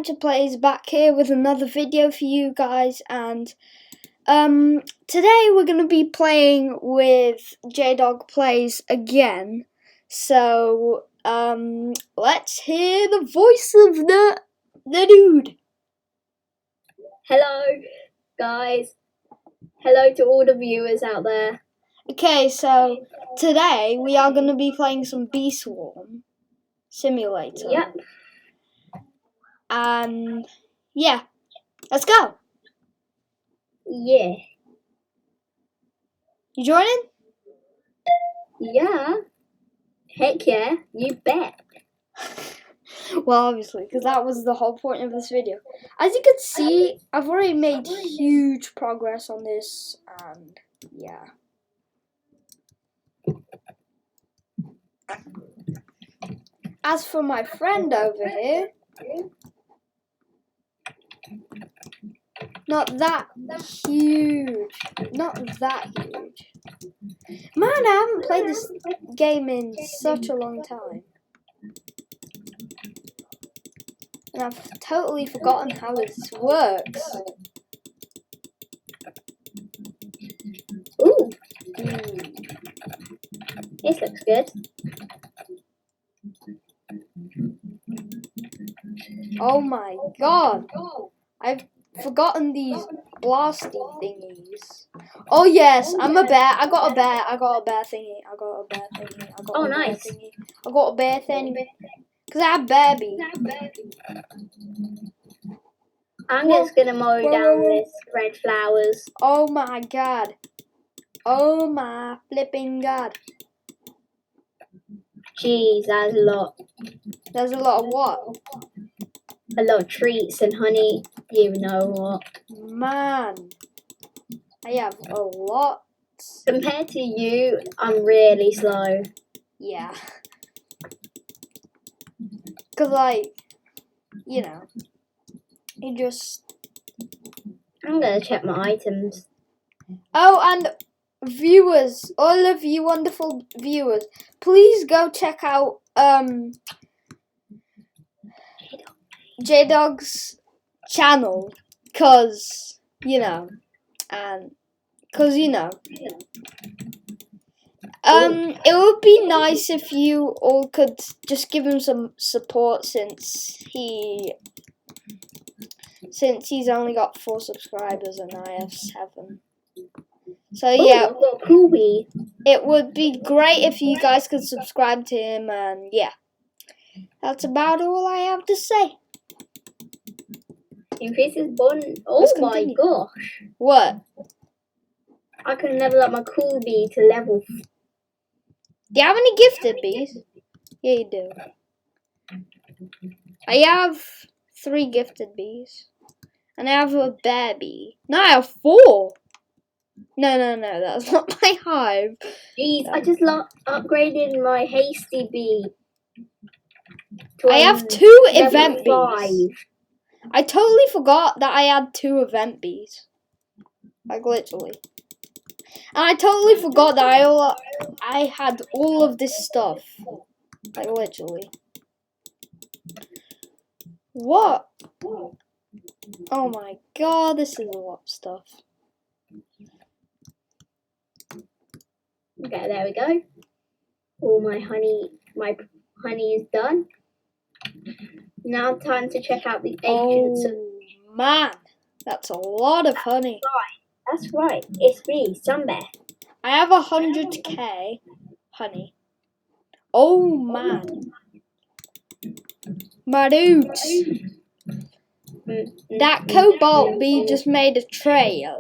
Jdogplays back here with another video for you guys, and today we're going to be playing with jdogplays again. So let's hear the voice of the dude. Hello guys, hello to all the viewers out there. Okay, so today we are going to be playing some Bee Swarm Simulator. Yep. And yeah, let's go. Yeah. You joining? Yeah. Heck yeah, you bet. Well, obviously, because that was the whole point of this video. As you can see, I've already made huge progress on this, and yeah. As for my friend over here, not that huge. Not that huge. Man, I haven't played this game in such a long time. And I've totally forgotten how this works. Ooh. This looks good. Oh my god. I've forgotten these blasty thingies. Oh yes, I'm a bear. I got a bear. I got a bear thingy. I got a bear thingy. I got Oh, a bear nice. thingy. I got a bear thingy. Because I have baby. I'm just gonna mow down this red flowers. Oh my god. Oh my flipping god. Jeez, that's a lot. There's a lot of what? A lot of treats and honey. You know what? Man. I have a lot. Compared to you, I'm really slow. Yeah. Because, like, you know, you just... I'm gonna check my items. Oh, and viewers, all of you wonderful viewers, please go check out Jdog's channel, cause you know, it would be nice if you all could just give him some support since he's only got 4 subscribers and I have 7. So yeah, I've got a Kobe. it would be great if you guys could subscribe to him, and yeah, that's about all I have to say. Increase his bond. Oh Let's my continue. gosh. What? I can level up my cool bee to level. Do you have any gifted bees? Yeah, you do. I have 3 gifted bees. And I have a bear bee. No, I have 4. No, that's not my hive. Jeez, I just upgraded my hasty bee. I have 2 event bees. I totally forgot that I had 2 event bees. Like, literally. And I totally forgot that I had all of this stuff. Like, literally. What? Oh my god, this is a lot of stuff. Okay, there we go. All my honey is done. Now time to check out the agents. Oh man, that's a lot of honey. That's right, it's me, Sunbear. I have 100k honey. Oh man. My dudes. That cobalt bee just made a trail.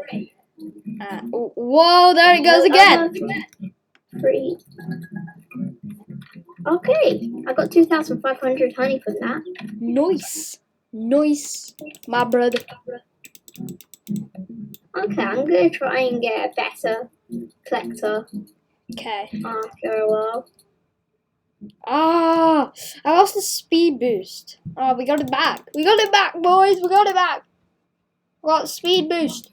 Whoa, there it goes again. 3. Okay, I got 2,500 honey from that. Nice, my brother. Okay, I'm gonna try and get a better collector. Okay. After a while. Ah, I lost the speed boost. Oh, we got it back. We got it back, boys. We got it back. We got the speed boost.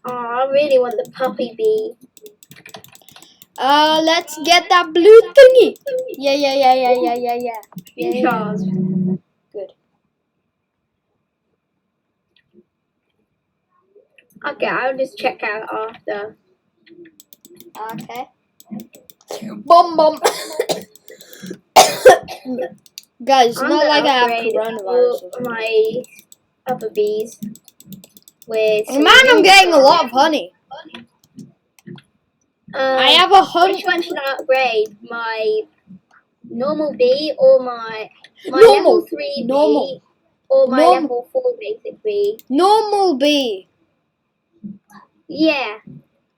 Oh, I really want the puppy bee. Let's get that blue thingy. Yeah. Charles. Good. Okay, I'll just check out after. Okay. Bomb. Guys, it's not like I have coronavirus. My other bees. With Man, I'm getting a lot of honey. I have a honey. Which one should I upgrade? My normal bee or my level 3 bee or my level 4 basic bee? Normal bee. Yeah.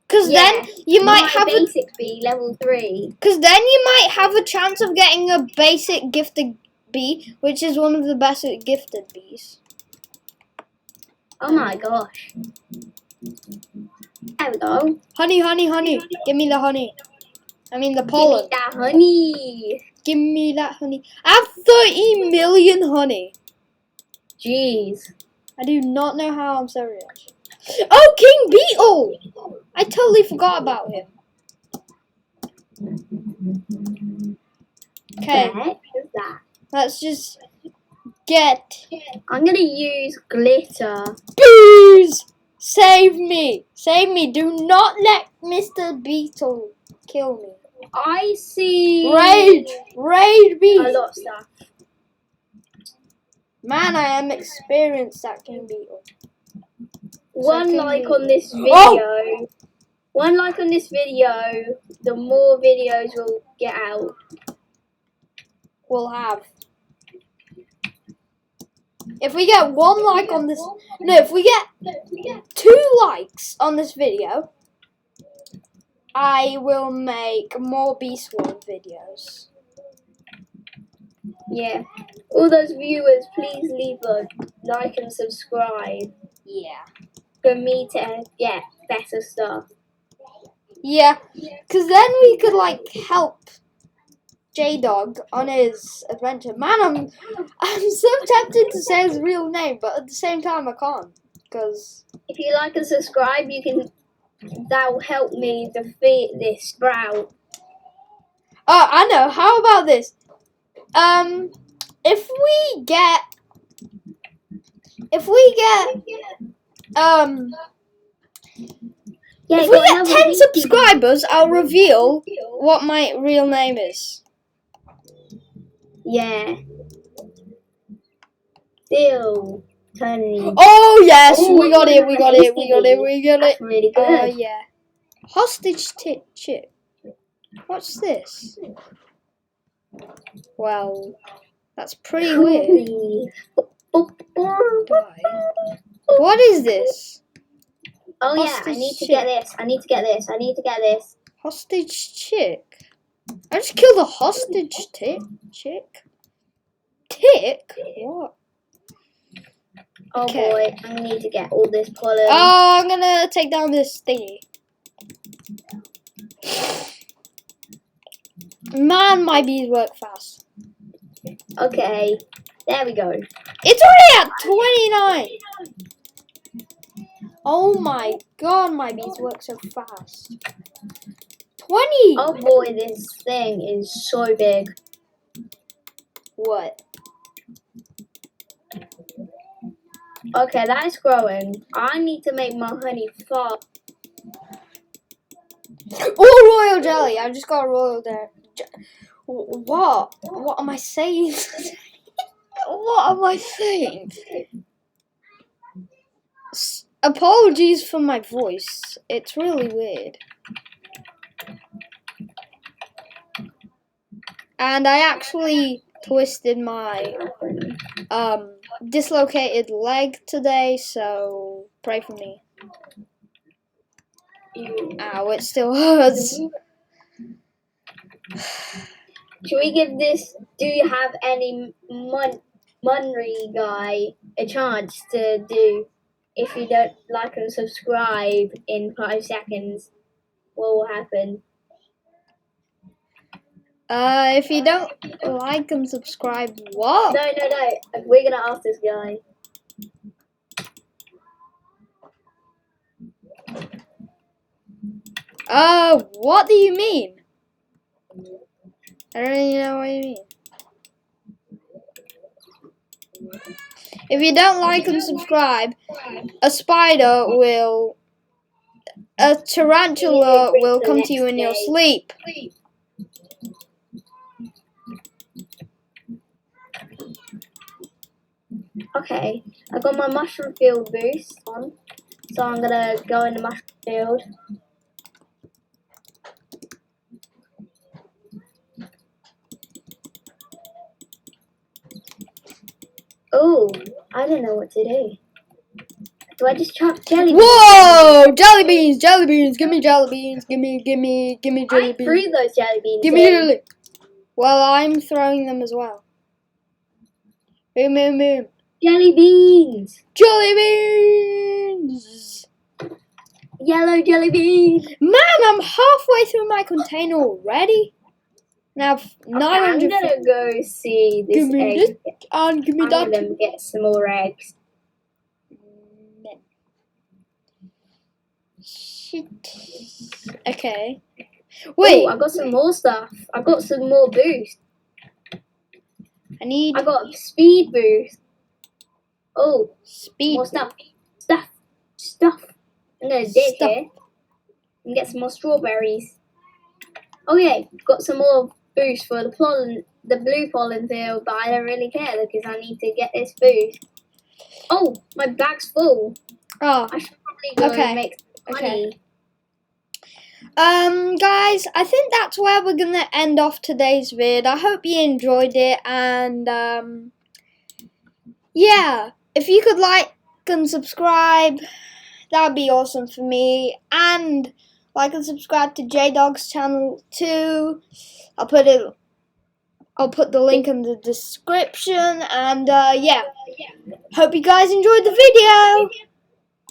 Because then you might have basic bee level 3. Because then you might have a chance of getting a basic gifted bee, which is one of the best gifted bees. Oh my gosh. There we go. Honey. Give me the honey. I mean the pollen. Give me that honey. Give me that honey. I have 30 million honey. Jeez. I do not know how I'm serious. Oh, King Beetle! I totally forgot about him. Okay. What is that? Let's just get... I'm gonna use glitter. Booze! Save me! Save me! Do not let Mr. Beetle kill me. I see. Raid bees. A lot of stuff. Man, I am experienced at King Beetle. One like on this video. One like on this video, the more videos we'll get out. We'll have. If we get 1 like on this, no, if we get 2 likes on this video, I will make more Bee Swarm videos. Yeah. All those viewers, please leave a like and subscribe. Yeah. For me to get better stuff. Yeah, because then we could, like, help J-Dog on his adventure. Man, I'm so tempted to say his real name, but at the same time I can't. Because if you like and subscribe, that will help me defeat this sprout. Oh, I know. How about this? If we get if we get 10 subscribers, I'll reveal what my real name is. Yeah. Still turning. Oh yes, we got it. That's really good. Yeah. Hostage chick. What's this? Well, that's pretty weird. What is this? Oh yeah, I need to get this. Hostage chick? I just killed a hostage chick. Tick? What? Oh boy, I need to get all this pollen. Oh, I'm gonna take down this thingy. Man, my bees work fast. Okay, there we go. It's already at 29. Oh my god, my bees work so fast. 20. Oh boy, this thing is so big. What? Okay, that is growing. I need to make my honey far. Oh, royal jelly. I just got a royal What? What am I saying? What am I saying? Apologies for my voice. It's really weird. And I actually twisted my dislocated leg today, so pray for me. Ow, it still hurts. Should we give this, do you have any Munry guy a chance to do, if you don't like and subscribe in 5 seconds, what will happen? If you don't like and subscribe, what? No. We're gonna ask this guy. What do you mean? I don't even know what you mean. If you don't like and subscribe, a tarantula will come to you in your sleep. Okay, I got my mushroom field boost on, so I'm gonna go in the mushroom field. Oh, I don't know what to do. Do I just chop jelly beans? Whoa! Jelly beans! Jelly beans! Give me jelly beans! Give me jelly beans! I threw those jelly beans. Give me jelly. Well, I'm throwing them as well. Boom, boom, boom. Jelly beans! Jelly beans! Yellow jelly beans! Man, I'm halfway through my container already. Now, 900. I'm gonna go see this give me egg. this and give me I'm that. gonna get some more eggs. Shit. Okay. Wait. Oh, I got some more stuff. I got some more boost. I got speed boost. Oh, speed. More stuff. I'm gonna dig here and get some more strawberries. Okay, got some more boost for the blue pollen field, but I don't really care because I need to get this boost. Oh, my bag's full. Oh. I should probably go and make some money. Guys, I think that's where we're gonna end off today's vid. I hope you enjoyed it, and yeah, if you could like and subscribe, that would be awesome for me. And like and subscribe to JDog's channel too. I'll put the link in the description. And yeah, hope you guys enjoyed the video.